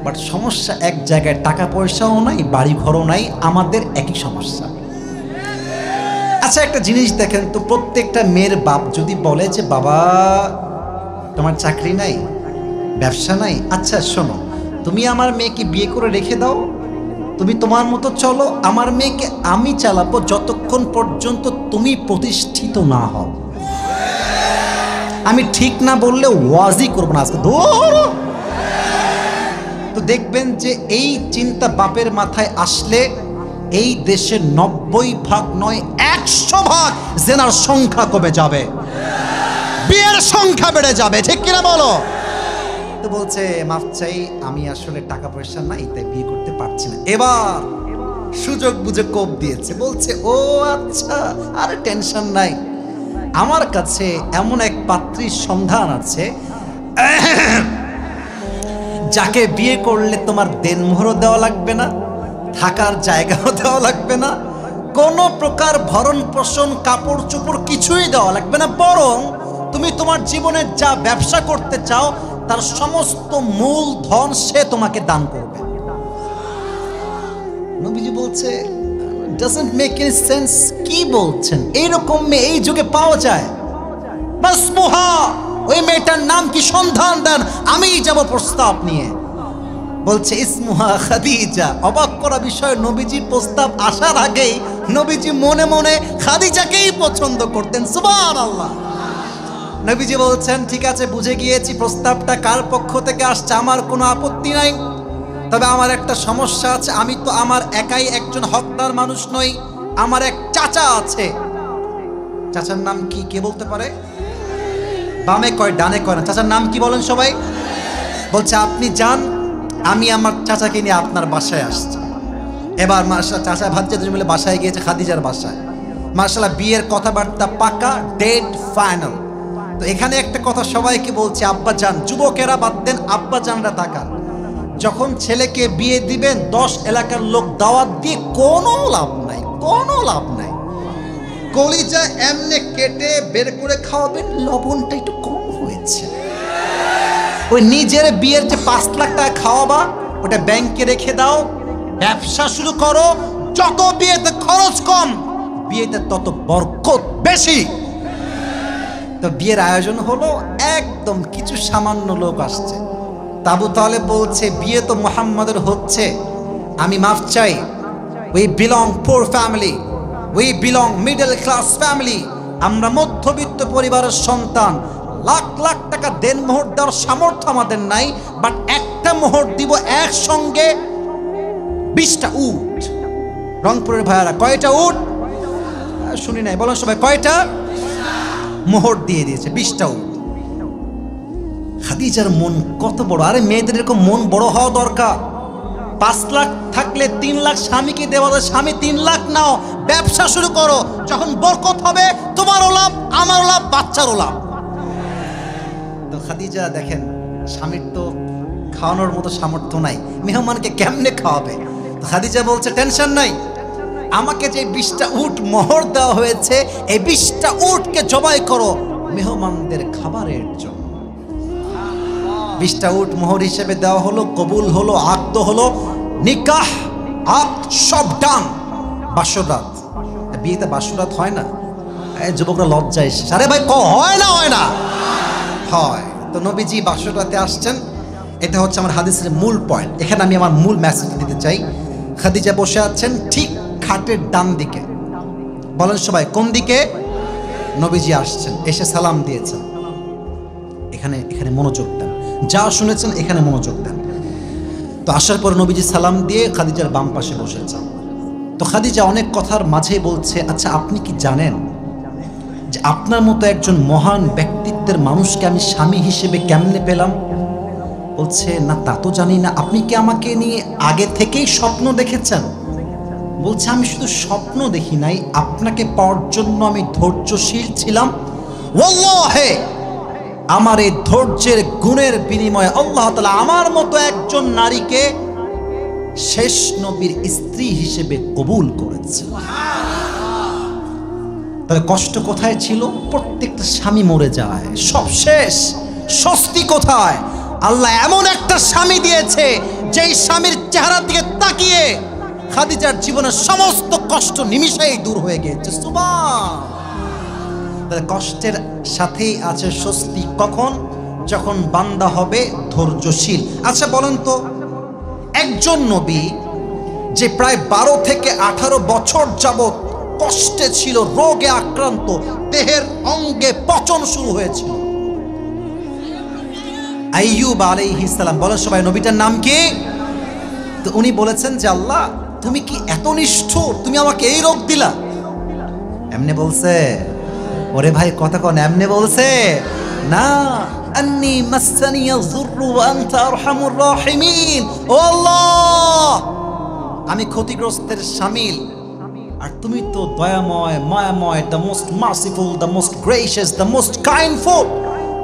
বাট সমস্যা এক জায়গায়, টাকা পয়সাও নাই, বাড়ি ঘরও নাই, আমাদের একই সমস্যা। আচ্ছা একটা জিনিস দেখেন তো, প্রত্যেকটা মেয়ের বাপ যদি বলে যে বাবা তোমার চাকরি নাই, ব্যবসা নাই, আচ্ছা শোনো তুমি আমার মেয়েকে বিয়ে করে রেখে দাও, তুমি তোমার মতো চলো, আমার মেয়েকে আমি চালাবো যতক্ষণ পর্যন্ত তুমি প্রতিষ্ঠিত না হও। আমি ঠিক না বললে ওয়াজই করবো না আজকে। তো দেখবেন যে এই চিন্তা বাপের মাথায় আসলে এই দেশের 90% নয় 100% জেনার সংখ্যা কমে যাবে, বিয়ের সংখ্যা বেড়ে যাবে, ঠিক কিনা বলো? তো বলছে মাফ চাই, আমি আসলে টাকা পয়সা নাই তাই বিয়ে করতে পারছি না। এবার সুযোগ বুঝে কোপ দিয়েছে, বলছে ও আচ্ছা, আরে টেনশন নাই, আমার কাছে এমন এক পাত্রীর সন্ধান আছে যাকে বিয়ে করলে তোমার দেনমোহরও দেওয়া লাগবে না, থাকার জায়গাও দেওয়া লাগবে না, কোনো প্রকার ভরণ পোষণ কাপড় চোপড় কিছুই দেওয়া লাগবে না, বরং তুমি তোমার জীবনে যা ব্যবসা করতে চাও তার সমস্ত মূল ধন সে তোমাকে দান করবে। নবীজি বলছে doesn't make any sense, কি বলছেন? এইরকম মেয়ে এই যুগে পাওয়া যায়? বাস মুহা, ওই মেয়েটার নাম কি, সন্ধান দেন, আমিই যাব প্রস্তাব নিয়ে। বলছে ইসমুহা খাদিজা। অবাক করা বিষয়, নবীজির প্রস্তাব আসার আগেই নবীজি মনে মনে খাদিজাকেই পছন্দ করতেন। সুবহানাল্লাহ। নবীজি বলছেন ঠিক আছে, বুঝে গিয়েছি প্রস্তাবটা কার পক্ষ থেকে আসছে, আমার কোনো আপত্তি নাই, তবে আমার একটা সমস্যা আছে, আমি তো আমার একাই একজন হকদার মানুষ নই, আমার এক চাচা আছে। চাচার নাম কি, কে বলতে পারে? বামে কয় ডানে কয় না, চাচার নাম কি বলেন সবাই? বলছে আপনি যান, আমি আমার চাচাকে নিয়ে আপনার বাসায় আসছি। এবার মাশাআল্লাহ চাচা ভাজ্জা দুজন মিলে বাসায় গিয়েছে খাদিজার বাসায়। মাশাআল্লাহ বিয়ের কথাবার্তা পাকা, ডেট ফাইনাল। তো এখানে একটা কথা সবাইকে বলছে, আব্বা জান, যুবকেরা বাদ দেন, আব্বা জানরা তাকান, যখন ছেলেকে বিয়ে দিবেন 10 এলাকার লোক দাওয়াত দিয়ে কোনো লাভ নাই, কোনো লাভ নাই। কলিজা এমনে কেটে বের করে খাওয়াবেন, লবণটা একটু কম হয়েছে। ওই নিজের বিয়ের যে 5 লাখ টাকা খাওয়াবা, ওটা ব্যাংকে রেখে দাও, ব্যবসা শুরু করো, যত বিয়েতে খরচ কম, বিয়েতে তত বরকত বেশি। তো বিয়ের আয়োজন হলো, একদম কিছু সামান্য লোক আসছে। আবু তালেব বলছে বিয়ে তো মুহাম্মাদের হচ্ছে, আমি মাফ চাই, উই বিলং পুর family, we belong middle class family, আমরা মধ্যবিত্ত পরিবারের সন্তান, লাখ লাখ টাকা দেনমোহর দেওয়ার সামর্থ্য আমাদের নাই, বাট একটা মোহর দিব একসঙ্গে 20টা উট। রংপুরের ভাইয়ারা কয়টা উট শুনি নাই, বলেন সবাই কয়টা? মোহর দিয়ে দিয়েছে 20টা উট। খাদিজার মন কত বড়! আরে মেয়েদের এরকম মন বড় হওয়া দরকার। 5 লাখ থাকলে 3 লাখ স্বামীকে দেওয়া যায়, স্বামী 3 লাখ নাও, ব্যবসা শুরু করো, যখন বরকত হবে তোমারও লাভ, আমারও লাভ, বাচ্চারও লাভ। তো খাদিজা দেখেন, স্বামীর তো খাওয়ানোর মতো সামর্থ্য নাই, মেহমানকে কেমনে খাওয়াবে? তো খাদিজা বলছে টেনশন নাই, আমাকে যে 20টা উট মোহর দেওয়া হয়েছে, এই 20টা উটকে জবাই করো মেহমানদের খাবারের জন্য। 20টা উট মোহর হিসেবে দেওয়া হলো, কবুল হলো, আকদ হলো, নিকাহ আকদ সব ডান। বাসরাত, বিয়েতে বাসরাত হয় না? যুবকরা লজ্জায় এসে, আরে ভাই হয় না? হয় না, হয়। তো নবীজি বাসরাতে আসছেন, এটা হচ্ছে আমার হাদিসের মূল পয়েন্ট। এখানে আমি আমার মূল মেসেজ দিতে চাই। খাদিজা বসে আছেন ঠিক খাটের ডান দিকে, বলেন সবাই কোন দিকে? নবীজি আসছেন, এসে সালাম দিয়েছেন। এখানে এখানে মনোযোগ দেন, যা শুনেছেন এখানে মনোযোগ দেন। তো আসার পর নবীজি সালাম দিয়ে খাদিজার বাম পাশে বসেছেন। তো খাদিজা অনেক কথার মাঝে বলছে, আচ্ছা আপনি কি জানেন যে আপনার মতো একজন মহান ব্যক্তিত্বের মানুষকে আমি স্বামী হিসেবে কেমনে পেলাম? বলছে না তা তো জানি না, আপনি কি আমাকে নিয়ে আগে থেকেই স্বপ্ন দেখেছেন? বলছে আমি শুধু স্বপ্ন দেখি নাই, আপনাকে পাওয়ার জন্য আমি ধৈর্যশীল ছিলাম। ওয়াল্লাহি আমার এই ধৈর্যের গুণের বিনিময়ে আল্লাহ তাআলা আমার মতো একজন নারীকে শেষ নবীর স্ত্রী হিসেবে কবুল করেছে। তাহলে কষ্ট কোথায় ছিল? প্রত্যেকটা স্বামী মরে যায়, সব শেষ, স্বস্তি কোথায়? আল্লাহ এমন একটা স্বামী দিয়েছে যেই স্বামীর চেহারার দিকে তাকিয়ে খাদিজার জীবনের সমস্ত কষ্ট নিমিষেই দূর হয়ে গিয়েছে। সুবহান। কষ্টের সাথেই আছে স্বস্তি। কখন? যখন বান্দা হবে ধৈর্যশীল। আচ্ছা বলেন তো, একজন নবী যে প্রায় 12 থেকে 18 বছর যাবত কষ্টে ছিল, রোগে আক্রান্ত, দেহের অঙ্গে পচন শুরু হয়েছিল। আইয়ুব আলাইহিস সালাম। বলেন সবাই নবীটার নাম কি? তো উনি বলেছেন যে আল্লাহ তুমি কি এত নিষ্ঠুর, তুমি আমাকে এই রোগ দিলা? এমনি বলছে? ওরে ভাই কথা কোন, এমনি বলছে না। আন্নী মাসসানিয়ায যুররু ওয়া আনতা আরহামুর রাহিমিন। ও আল্লাহ, আমি ক্ষতিগ্রস্তের শামিল, আর তুমি তো দয়াময়, মায়াময়, the most merciful, the most gracious, the most kindful.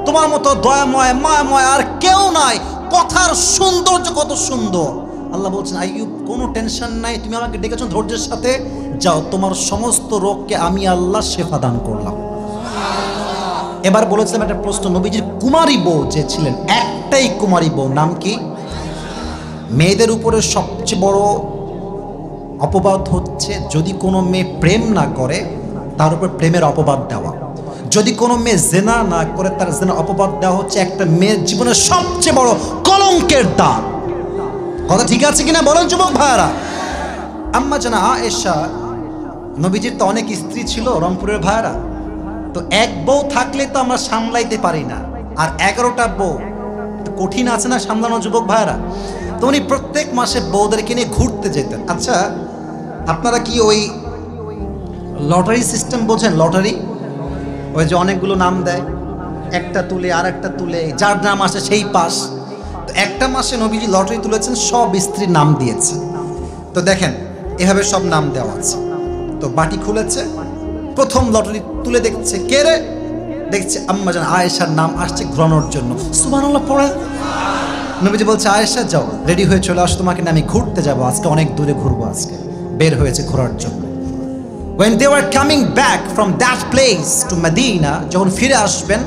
তোমার মতো দয়াময়, মায়াময় আর কেউ নাই। কথার সৌন্দর্য কত সুন্দর। আল্লাহ বলছেন আইয়ুব কোনো টেনশন নাই, তুমি আমাকে ডেকেছো ধৈর্যের সাথে, যাও তোমার সমস্ত রোগকে আমি আল্লাহ শেফা দান করলাম। এবার বলেছিলাম একটা প্রশ্ন, নবীজির কুমারী বউ যে ছিলেন, একটাই কুমারী বউ, নাম কি? মেয়েদের উপরে সবচেয়ে বড় অপবাদ হচ্ছে যদি কোনো মেয়ে প্রেম না করে তার উপর প্রেমের অপবাদ দেওয়া। যদি কোনো মেয়ে জেনা না করে তার জেনার অপবাদ দেওয়া হচ্ছে একটা মেয়ের জীবনের সবচেয়ে বড় কলঙ্কের দাগ। কথা ঠিক আছে কিনা বলেন যুবক ভাইরা? আম্মা জানা আয়েশা, নবীজির তো অনেক স্ত্রী ছিল রংপুরের ভাইরা, তো এক বউ থাকলে তো আমরা সামলাইতে পারি না, আর 11টা বউ কঠিন আছে না সামলানো যুবক ভাইরা। তো উনি প্রত্যেক মাসে বউদেরকে নিয়ে ঘুরতে যেতেন। আচ্ছা আপনারা কি ওই লটারি সিস্টেম বোঝেন? লটারি, ওই যে অনেকগুলো নাম দেয়, একটা তুলে আর একটা তুলে, যার নাম আসে সেই পাস। তো একটা মাসে নবীজি লটারি তুলেছেন, সব স্ত্রীর নাম দিয়েছে। তো দেখেন এভাবে সব নাম দেওয়া আছে। তো বাটি খুলেছে, প্রথম লটারি তুলে দেখছে কে রে, দেখছে আম্মা জান আয়েশার নাম আসছে ঘোরানোর জন্য। সুবহানাল্লাহ পড়ে নবীজি বলছে আয়েশা যাও রেডি হয়ে চলে আসো, তোমাকে আমি ঘুরতে যাবো আজকে, অনেক দূরে ঘুরবো আজকে। বের হয়েছে ঘোরার জন্য। When they were coming back from that place to Medina, যখন ফিরে আসবেন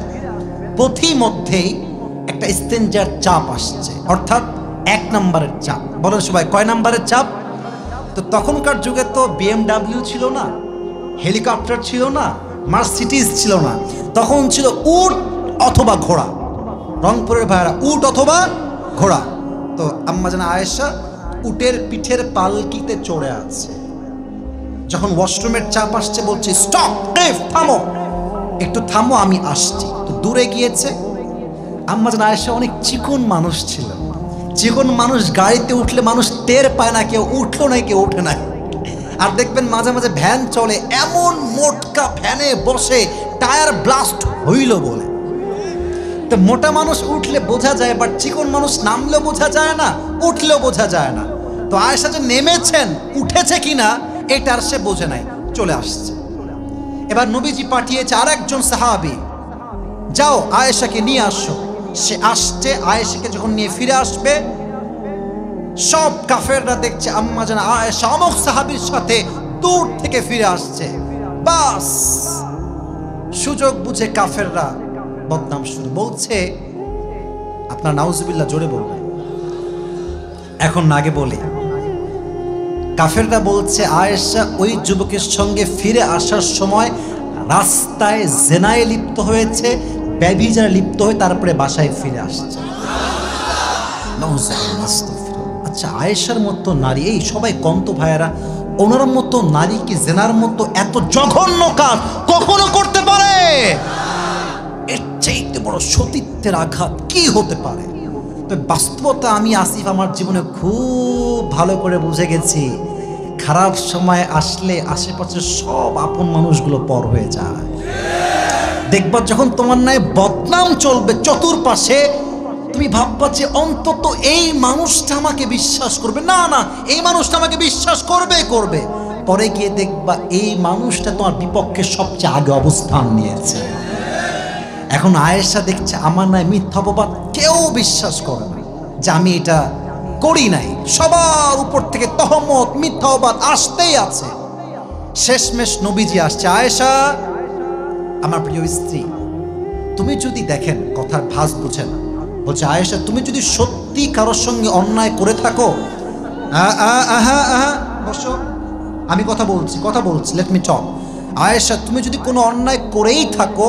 পথিমধ্যেই একটা ইস্তেঞ্জার চাপ আসছে, অর্থাৎ 1 নম্বরের চাপ। বলেন সবাই কয় নম্বরের চাপ? তো তখনকার যুগে তো BMW ছিল না, হেলিকপ্টার ছিল না, মার্সিডিজ ছিল না, তখন ছিল উট অথবা ঘোড়া। রংপুরের ভাইরা উট অথবা ঘোড়া। তো আম্মা জান আয়েশা উটের পিঠের পালকিতে চড়ে আছে। যখন ওয়াশরুমের চাপ আসছে বলছে স্টপ, থামো, একটু থামো, আমি আসছি। তো দূরে গিয়েছে। আম্মা জান আয়েশা অনেক চিকন মানুষ ছিল। চিকন মানুষ গাড়িতে উঠলে মানুষ টের পায় না, কেউ উঠলো না কেউ ওঠে না। আর দেখবেন মাঝে মাঝে ভ্যান চলে, এমন মোটকা ভ্যানে বসে টায়ার ব্লাস্ট হইল বলে। তো মোটা মানুষ উঠলে বোঝা যায়, বাট চিকন মানুষ নামলেও বোঝা যায় না, উঠলেও বোঝা যায় না। তো আয়েশা যে নেমেছেন, উঠেছে কিনা এটা আর সে বোঝে নাই, চলে আসছে। এবার নবীজি পাঠিয়েছে আর একজন সাহাবী, যাও আয়েশাকে নিয়ে আসো। সে আসছে, আয়েশাকে যখন নিয়ে ফিরে আসবে সব কাফেররা দেখছে আম্মা জান আয়েশা অমুক সাহাবীর সাথে দূর থেকে ফিরে আসছে। বাস সুযোগ বুঝে কাফেররা বদনাম শুরু। বলছে আপনার নাউজুবিল্লাহ জোরে বলবেন, এখন না আগে বলি। কাফেররা বলছে আয়েশা ওই যুবকের সঙ্গে ফিরে আসার সময় রাস্তায় জেনায় লিপ্ত হয়েছে, ব্যভিচারে লিপ্ত হয়ে তারপরে বাসায় ফিরে আসছে। আচ্ছা আয়েশার মতো নারী, এই সবাই কন্ত ভাইয়েরা, ওনার মতো নারী কি জেনার মতো এত জঘন্য কাজ কখনো করতে পারে? এর চাইতে বড় সতীত্বের আঘাত কি হতে পারে? তো বাস্তবতা আমি আসিফ আমার জীবনে খুব ভালো করে বুঝে গেছি। খারাপ সময় আসলে আশেপাশের সব আপন মানুষগুলো পর হয়ে যায়। দেখবা যখন তোমার নামে বদনাম চলবে চতুর্পাশে, তুমি ভাববা যে অন্তত এই মানুষটা আমাকে বিশ্বাস করবে। না না, এই মানুষটা আমাকে বিশ্বাস করবে। পরে গিয়ে দেখবা এই মানুষটা তোমার বিপক্ষে সবচেয়ে আগে অবস্থান নিয়েছে। এখন আয়েশা দেখছে আমার নাই মিথ্যা অপবাদ কেউ বিশ্বাস করে না যে আমি এটা করি নাই। সবার উপর থেকে তহমত, মিথ্যা অপবাদ আসতেই আছে। শেষমেশ নবীজি আসছে, আয়েশা আমার প্রিয় স্ত্রী, তুমি যদি দেখেন, কথার ভাস বুঝে না, বলছে আয়েশা তুমি যদি সত্যি কারোর সঙ্গে অন্যায় করে থাকো, বসো, আমি কথা বলছি, লেট মি টক। আয়েশা তুমি যদি কোনো অন্যায় করেই থাকো,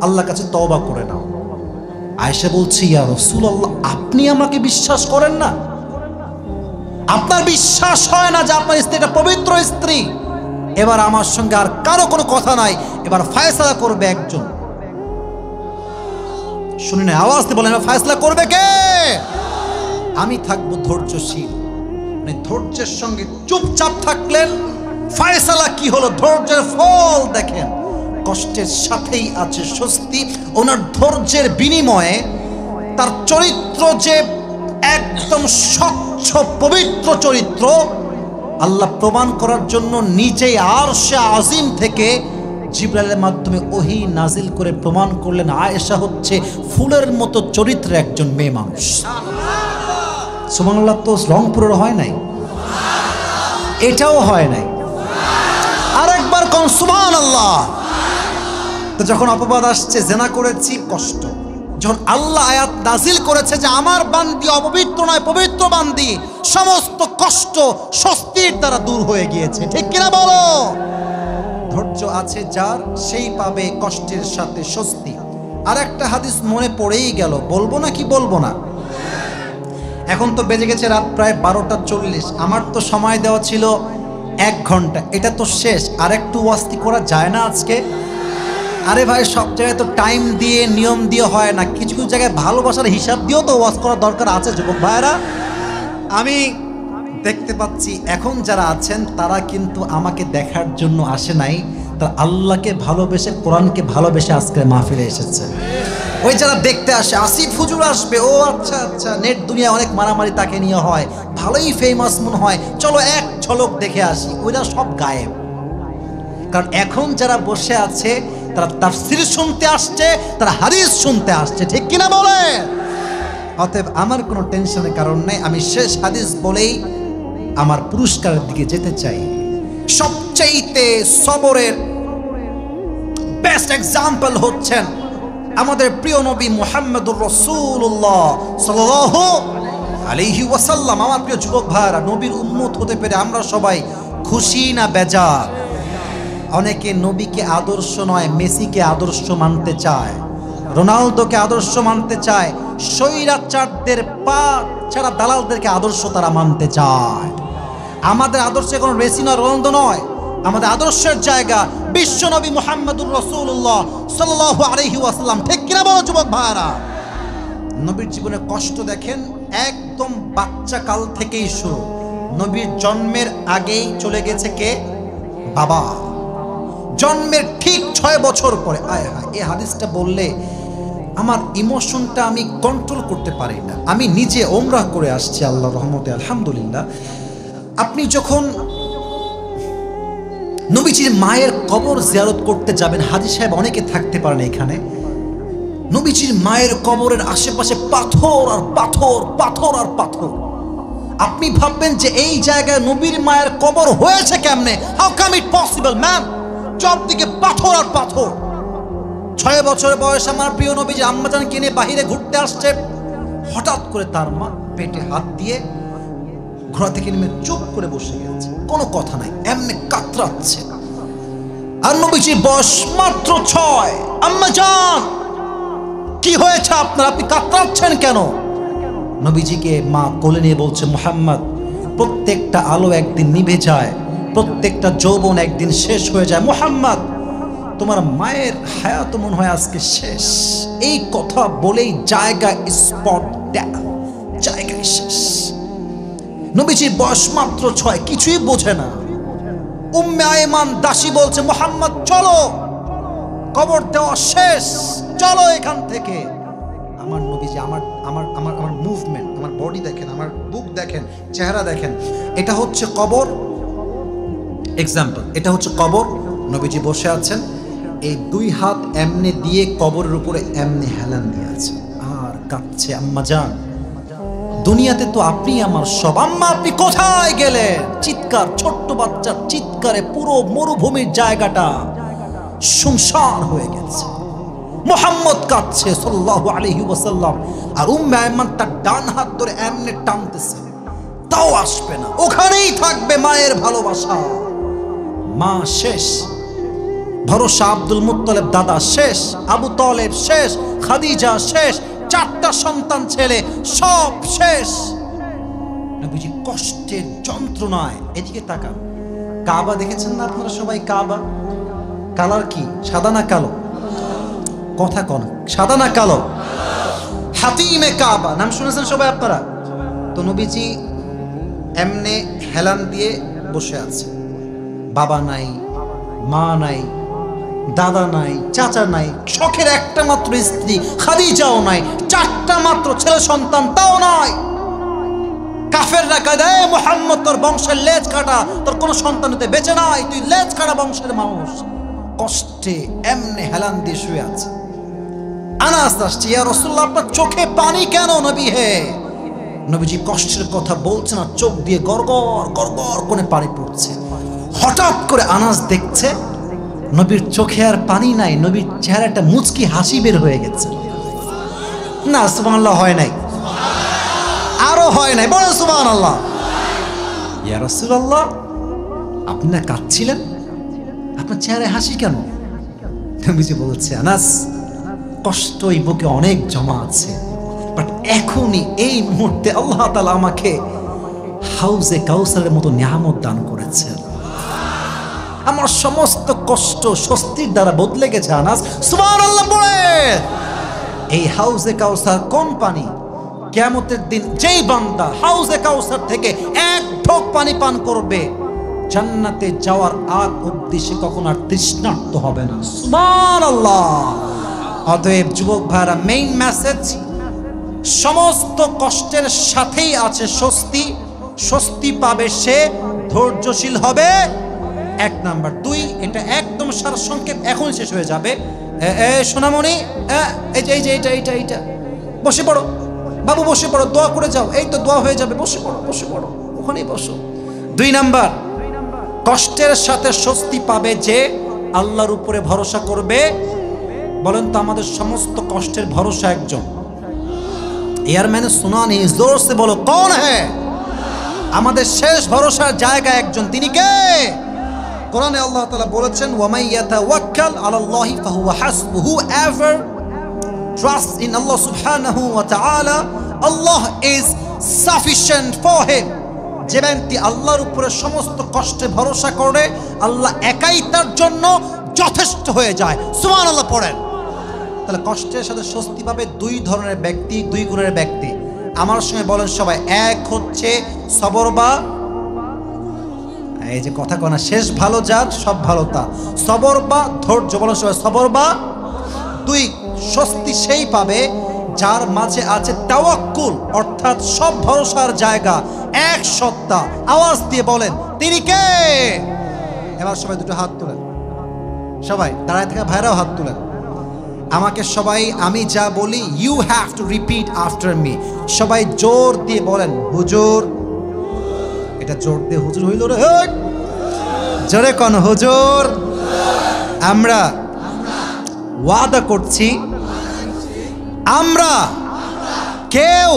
আল্লাহর কাছে তওবা করে নাও। আয়েশা বলছি ইয়া রাসূলুল্লাহ আপনি আমাকে বিশ্বাস করেন না? আপনার বিশ্বাস হয় না যে আপনার স্ত্রী একটা পবিত্র স্ত্রী, এবার আমার সঙ্গে আর কারো কোনো কথা নাই, এবার ফয়সালা করবে একজন। শুনে না, আওয়াজ দিয়ে বলেন, ফয়সালা করবে কে? আমি থাকবো ধৈর্যশীল। মানে ধৈর্যের সঙ্গে চুপচাপ থাকলেন, ফয়সালা কি হলো? ধৈর্যের ফল দেখেন, কষ্টের সাথেই আছে স্বস্তি। ওনার ধৈর্যের বিনিময়ে তার চরিত্র যে একদম স্বচ্ছ পবিত্র চরিত্র, আল্লাহ প্রমাণ করার জন্য নিজেই আরশে আজিম থেকে জিবরাইলের মাধ্যমে ওহী নাজিল করে প্রমাণ করলেন আয়েশা হচ্ছে ফুলের মতো চরিত্রের একজন মেয়ে মানুষ। সুবহানাল্লাহ। তো রংপুরের হয় নাই, এটাও হয় নাই। আরেকবার কোন সুবহানাল্লাহ। তো যখন অপবাদ আসছে জেনা করেছি, কষ্ট, যখন আল্লাহ আয়াত নাজিল করেছে যে আমার বান্দি অপবিত্র নয় পবিত্র বান্দি, সমস্ত কষ্ট স্বস্তির দ্বারা দূর হয়ে গিয়েছে। ঠিক কিনা বলো? ধৈর্য আছে যার, সেই পাবে কষ্টের সাথে স্বস্তি। আর একটা হাদিস মনে পড়েই গেল, বলবো না কি বলবো না? এখন তো বেজে গেছে রাত প্রায় 12:40। আমার তো সময় দেওয়া ছিল 1 ঘন্টা, এটা তো শেষ। আর একটু ওয়াস্তি করা যায় না আজকে? আরে ভাই, সব জায়গায় তো টাইম দিয়ে নিয়ম দিয়ে হয় না, কিছু কিছু জায়গায় ভালোবাসার হিসাব দিয়েও তো ওয়াজ করার দরকার আছে যুবক ভাইয়েরা। আমি দেখতে পাচ্ছি এখন যারা আছেন তারা কিন্তু আমাকে দেখার জন্য আসে নাই, তারা আল্লাহকে ভালোবেসে কোরআনকে ভালোবেসে আজকের মাহফিলে এসেছে। ওই যারা দেখতে আসে, আসিফ হুজুর আসবে, ও আচ্ছা আচ্ছা, নেট দুনিয়ায় অনেক মারামারি তাকে নিয়ে হয়, ভালোই ফেমাস মনে হয়, চলো এক ঝলক দেখে আসি, ওইরা সব গায়েব। কারণ এখন যারা বসে আছে তারা তাফসীর শুনতে আসছে, তারা হাদিস শুনতে আসছে। ঠিক কিনা বলে? অতএব আমার কোনো টেনশনের কারণ নেই। আমি শেষ হাদিস বলেই আমার পুরস্কারের দিকে যেতে চাই। সবচাইতে সবরের বেস্ট এক্সাম্পল হচ্ছেন আমাদের প্রিয় নবী মুহাম্মদুর রাসূলুল্লাহ সাল্লাল্লাহু আলাইহি ওয়াসাল্লাম। আমার প্রিয় যুবক ভাইরা, নবীর উম্মত হতে পেরে আমরা সবাই খুশি না বেজার? অনেকে নবীকে আদর্শ নয়, মেসিকে আদর্শ মানতে চায়, রোনালদোকে আদর্শ মানতে চায়, স্বৈরাচারদের পা ছাড়া দালালদেরকে আদর্শ তারা মানতে চায়। আমাদের আদর্শ কোনো মেসি নয়, রোনালদো নয়। আমাদের আদর্শের জায়গা বিশ্বনবী মুহাম্মদুর রাসূলুল্লাহ সাল্লাল্লাহু আলাইহি ওয়াসাল্লাম। ঠিক কিনা বলো যুবক ভাইরা? নবীর জীবনে কষ্ট দেখেন, একদম বাচ্চা কাল থেকেই শুরু। নবীর জন্মের আগেই চলে গেছে কে? বাবা। জন্মের ঠিক 6 বছর পরে, আয় হায়, এই হাদিসটা বললে আমার ইমোশনটা আমি কন্ট্রোল করতে পারি না। আমি নিজে ওমরাহ করে আসছি আল্লাহর রহমতে, আলহামদুলিল্লাহ। আপনি যখন নবীজির মায়ের কবর জিয়ারত করতে যাবেন, হাজী সাহেব অনেকে থাকতে পারেন এখানে, নবীজির মায়ের কবরের আশেপাশে পাথর আর পাথর, পাথর আর পাথর। আপনি ভাববেন যে এই জায়গায় নবীর মায়ের কবর হয়েছে কেমনে? How come it possible man? চারদিকে পাথর আর পাথর। 6 বছর বয়স আমার প্রিয় নবীজি আম্মাজানকে নিয়ে বাহিরে ঘুরতে আসছে, হঠাৎ করে তার মা পেটে হাত দিয়ে ঘোড়া থেকে নেমে চুপ করে বসে গেছে, কোনো কথা নাই, এমনি কাতরাচ্ছে। আর নবীজির বয়স মাত্র 6। আম্মাজান কি হয়েছে আপনার, আপনি কাতরাচ্ছেন কেন? নবীজিকে মা কোলে নিয়ে বলছে, মুহাম্মদ, প্রত্যেকটা আলো একদিন নিভে যায়, প্রত্যেকটা যৌবন একদিন শেষ হয়ে যায়। মুহাম্মদ, তোমার মায়ের হায়াত মনে হয় আজকে শেষ। এই কথা বলেই জায়গায় স্পট ডেথ, জায়গায় শেষ। নবীজির বয়স মাত্র 6, কিছুই বোঝে না। উম্মে আয়মান দাসী বলছে, মুহাম্মদ চলো, কবর দেওয়া শেষ, চলো এখান থেকে। আমার নবীজি আমার আমার আমার আমার মুভমেন্ট, আমার বডি দেখেন, আমার বুক দেখেন, চেহারা দেখেন, এটা হচ্ছে কবর। এক্সাম্পল, এটা হচ্ছে কবর। নবীজি বসে আছেন, এই 2 হাত এমনি দিয়ে কবরের উপরে এমনি হেলান দিয়ে আছে আর কাঁদছে। আম্মা জান, দুনিয়াতে তো আপনি আমার সব, আম্মা আপনি কোথায় গেলেন? চিৎকার, ছোট্ট বাচ্চার চিৎকারে পুরো মরুভূমির জায়গাটা শুনশান হয়ে গেছে। মুহাম্মদ কাঁদছে সাল্লাল্লাহু আলাইহি ওয়াসাল্লাম, আর উম্মে আয়মান তার ডান হাত ধরে এমনি টানতেছে, তাও আসবে না, ওখানেই থাকবে মায়ের ভালোবাসা। মা শেষ, ভরসা আব্দুল মুত্তালিব দাদা শেষ, আবু তালেব শেষ, খাদিজা শেষ, 4টা সন্তান ছেলে সব শেষ। নবীজি কষ্টের যন্ত্রণায়, এদিকে তাকান, কাবা দেখেছেন না আপনারা সবাই? কাবা কালার কি, সাদা না কালো? কথা কোন, সাদা না কালো? হাতিমে কাবা নাম শুনেছেন সবাই আপনারা? তো নবীজি এমনে হেলান দিয়ে বসে আছে, বাবা নাই, মা নাই, দাদা নাই, চাচা নাই, শখের একটা মাত্র স্ত্রী খাদিজাও নাই, চারটা মাত্র ছেলে সন্তান তাও নাই। কাফেররা কয়, এ মুহাম্মদ তোর বংশের লেজ কাটা, তোর কোনো সন্তান হতে বেঁচে নাই, তুই লেজ কাটা বংশের মানুষ। কষ্টে এমনে হেলান দিয়ে শুয়ে আছে। আনাস আসছে, ইয়া রাসূলুল্লাহ আপনার চোখে পানি কেন নবী হে? নবীজি কষ্টের কথা বলছেন আর চোখ দিয়ে গড়গড় গড়গড় করে পানি পড়ছে। হঠাৎ করে আনাস দেখছে নবীর চোখে আর পানি নাই, নবীর চেহারা একটা মুচকি হাসি বের হয়ে গেছে। না সুবহানাল্লাহ হয় নাই, আরো হয় নাই, বলো সুবহানাল্লাহ। ইয়া রাসূলুল্লাহ আপনি না কাঁদছিলেন, আপনার চেহারায় হাসি কেন? নবীজি বলছে, আনাস কষ্ট এই বুকে অনেক জমা আছে, বাট এখনই এই মুহূর্তে আল্লাহ তাআলা আমাকে হাউজে কাউসারের মতো নিয়ামত দান করেছেন। আমার সমস্ত কষ্ট স্বস্তির দ্বারা বদলে গেছে। আনাস সুবহানাল্লাহ বলে। এই হাউজে কাউসার কোন পানি? কিয়ামতের দিন যেই বান্দা হাউজে কাউসার থেকে এক ঢোক পানি পান করবে, জান্নাতে যাওয়ার আগ অবধি সে কখনো আর তৃষ্ণার্ত হবে না। সুবহানাল্লাহ। অতএব যুবক ভাইরা, মেইন মেসেজ, সমস্ত কষ্টের সাথেই আছে স্বস্তি। স্বস্তি পাবে সে ধৈর্যশীল হবে, এক নাম্বার। দুই, এটা একদম সারসংক্ষেপ, এখন শেষ হয়ে যাবে। সোনামণি, এই যে এইটা বসে পড়ো বাবু, বসে পড়ো, দোয়া করে যাও, এই তো দোয়া হয়ে যাবে, বসে পড়ো, ওখানেই বসো। দুই নাম্বার, কষ্টের সাথে স্বস্তি পাবে যে আল্লাহর উপরে ভরসা করবে। বলেন তো আমাদের সমস্ত কষ্টের ভরসা একজন। ইয়ার মানে সুনা নেই, জোর সে বলো কোন হ্যাঁ? আমাদের শেষ ভরসার জায়গা একজন, তিনি কে? কোরআনে আল্লাহ তাআলা বলেছেন, ওয়ামাই ইয়াতাওয়াক্কাল আলাল্লাহি ফাহুয়া হাসবুহু, এভার ট্রাস্ট ইন আল্লাহ সুবহানাহু ওয়া তাআলা, আল্লাহ ইজ সাফিশিয়েন্ট ফর হিম। যে ব্যক্তি আল্লাহর উপরে সমস্ত কষ্টে ভরসা করে, আল্লাহ একাই তার জন্য যথেষ্ট হয়ে যায়। সুবহানাল্লাহ পড়েন। তাহলে কষ্টের সাথে স্বস্তি পাবে দুই ধরনের ব্যক্তি, দুই গুণের ব্যক্তি। আমার সঙ্গে বলেন সবাই, এক হচ্ছে সবর বা, এই যে কথা কনা, শেষ ভালো যার সব ভালো তার, সবর বা ধৈর্য। বলেন সবাই, সবর বা। দুই, স্বস্তি সেই পাবে যার মাঝে আছে তাওয়াক্কুল, অর্থাৎ সব ভরসার জায়গা, এক সত্তা। আওয়াজ দিয়ে বলেন, তিনি কে? এবার সবাই দুটো হাত তুলেন, সবাই দাঁড়ায় থাকা ভাইরাও হাত তুলেন। আমাকে সবাই, আমি যা বলি you have to repeat after me. সবাই জোর দিয়ে বলেন, হুজুর। এটা জোর দিয়ে হুজুর হইল রে, জোরে কোন হুজুর। আমরা ওয়াদা করছি, আমরা কেউ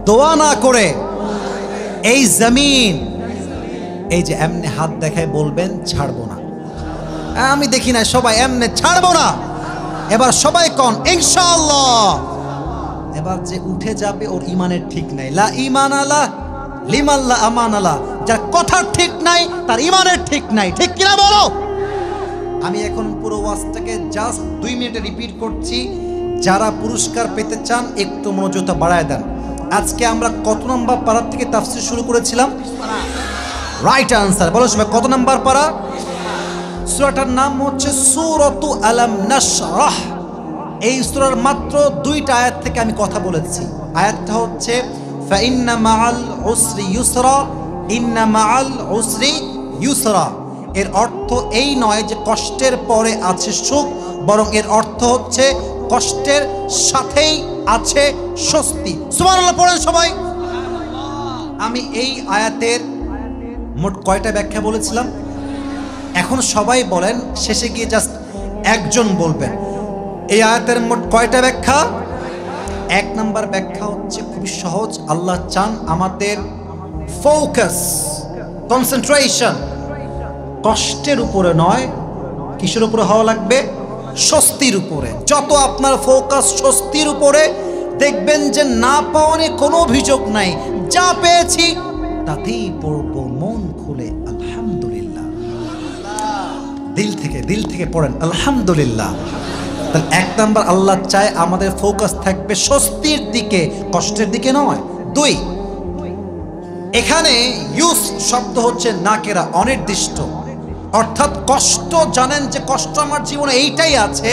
দোয়া না করে এই জমিন, এই যে এমনি হাত দেখায় বলবেন ছাড়বো না। আমি দেখি না সবাই এমনি ছাড়বো না। এবার সবাই কোন ইনশাআল্লাহ। এবার যে উঠে যাবে ওর ইমানের ঠিক নাই। লা ঈমান আলা লিমান লা আমান আলা। যার কথা ঠিক নাই তার ইমানের ঠিক নাই, ঠিক কিনা বলো? আমি এখন পুরো ওয়াজটাকে জাস্ট 2 মিনিটে রিপিট করছি। যারা পুরস্কার পেতে চান একটু মনোযোগটা বাড়ায় দেন। আজকে আমরা কত নম্বর পারা থেকে তাফসীর শুরু করেছিলাম? Right answer. বলো সবাই, কত নম্বর পারা? সূরাটার নাম হচ্ছে সূরাতু আলাম নাশরাহ। এই সূরার মাত্র 2টা আয়াত থেকে আমি কথা বলেছি। আয়াতটা হচ্ছে ফা ইন্না মাআল উসরি ইউসরা, ইন্না মাআল উসরি ইউসরা। এর অর্থ এই নয় যে কষ্টের পরে আছে সুখ, বরং এর অর্থ হচ্ছে কষ্টের সাথেই আছে স্বস্তি। সুবহানাল্লাহ পড়েন সবাই। আমি এই আয়াতের মোট কয়টা ব্যাখ্যা বলেছিলাম? এখন সবাই বলেন, শেষে গিয়ে জাস্ট একজন বলবেন এই আয়াতের মোট কয়টা ব্যাখ্যা? 1 নাম্বার ব্যাখ্যা হচ্ছে খুবই সহজ। আল্লাহ চান আমাদের ফোকাস, কনসেন্ট্রেশন কষ্টের উপরে নয়, কিসের উপরে হওয়া লাগবে? স্বস্তির উপরে। যত আপনার ফোকাস স্বস্তির উপরে, দেখবেন যে না পাওয়া নিয়ে কোনো অভিযোগ নাই, যা পেয়েছি তাতেই পড়বো মন খুলে আলহামদুলিল্লাহ। দিল থেকে পড়েন আলহামদুলিল্লাহ। তাহলে 1 নাম্বার, আল্লাহ চায় আমাদের ফোকাস থাকবে স্বস্তির দিকে, কষ্টের দিকে নয়। 2, এখানে ইউস শব্দ হচ্ছে নাকেরা, অনির্দিষ্ট, অর্থাৎ কষ্ট জানেন যে কষ্ট আমার জীবনে এইটাই আছে,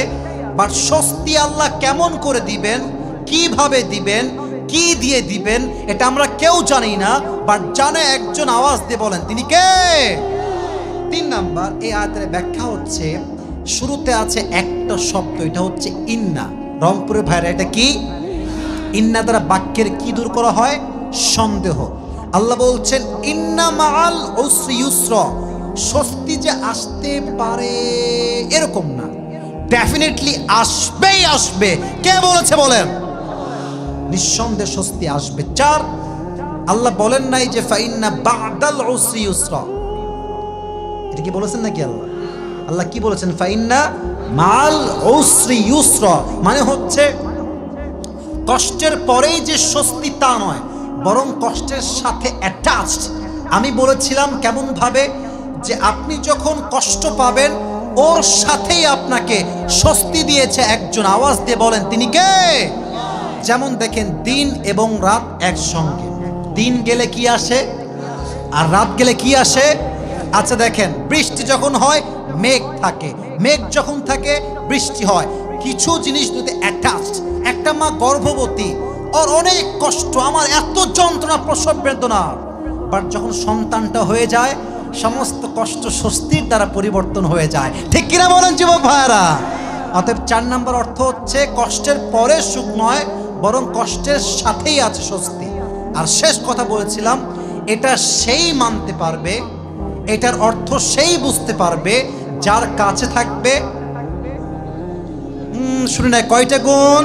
বাট স্বস্তি আল্লাহ কেমন করে দিবেন, কিভাবে দিবেন, কি দিয়ে দিবেন এটা আমরা কেউ জানি না, বাট জানে একজন, আওয়াজ দিয়ে বলেন তিনি কে? 3 নাম্বার, এই আয়াতের ব্যাখ্যা হচ্ছে শুরুতে আছে একটা শব্দ, এটা হচ্ছে ইন্না। রংপুরের ভাইরা, এটা কি? ইন্না দ্বারা বাক্যের কি দূর করা হয়? সন্দেহ। আল্লাহ বলছেন ইন্না মাআল উসরি ইউসরা, স্বস্তি যে আসতে পারে এরকম না, ডেফিনেটলি আসবেই আসবে। কে বলেছে বলেন? নিঃসন্দেহে স্বস্তি আসবে। 4, আল্লাহ বলেন নাই যে ফাইন্না বাদাল উসরি ইউসরা, এটা কি বলেছেন নাকি আল্লাহ? আল্লাহ কি বলেছেন? ফাইন্না মাল উসরি ইউসরা, মানে হচ্ছে কষ্টের পরেই যে স্বস্তি তা নয়, বরং কষ্টের সাথে অ্যাটাচড। আমি বলেছিলাম কেমন ভাবে, যে আপনি যখন কষ্ট পাবেন ওর সাথেই আপনাকে স্বস্তি দিয়েছে একজন, আওয়াজ দিয়ে বলেন তিনি কে? যেমন দেখেন দিন এবং রাত একসঙ্গে, দিন গেলে কি আসে আর রাত গেলে কি আসে? আচ্ছা দেখেন, বৃষ্টি যখন হয় মেঘ থাকে, মেঘ যখন থাকে বৃষ্টি হয়। কিছু জিনিস যদি অ্যাটাচড, একটা মা গর্ভবতী, ওর অনেক কষ্ট, আমার এত যন্ত্রণা, প্রসব বেদনা, বাট যখন সন্তানটা হয়ে যায় সমস্ত কষ্ট স্বস্তির দ্বারা পরিবর্তন হয়ে যায়। ঠিক কিনা বলেন যুবক ভাইয়েরা? অতএব 4 নাম্বার অর্থ হচ্ছে কষ্টের পরে সুখ নয়, বরং কষ্টের সাথেই আছে স্বস্তি। আর শেষ কথা বলেছিলাম, এটা সেই মানতে পারবে, এটার অর্থ সেই বুঝতে পারবে যার কাছে থাকবে। শুনে নেয় কয়টা গুণ?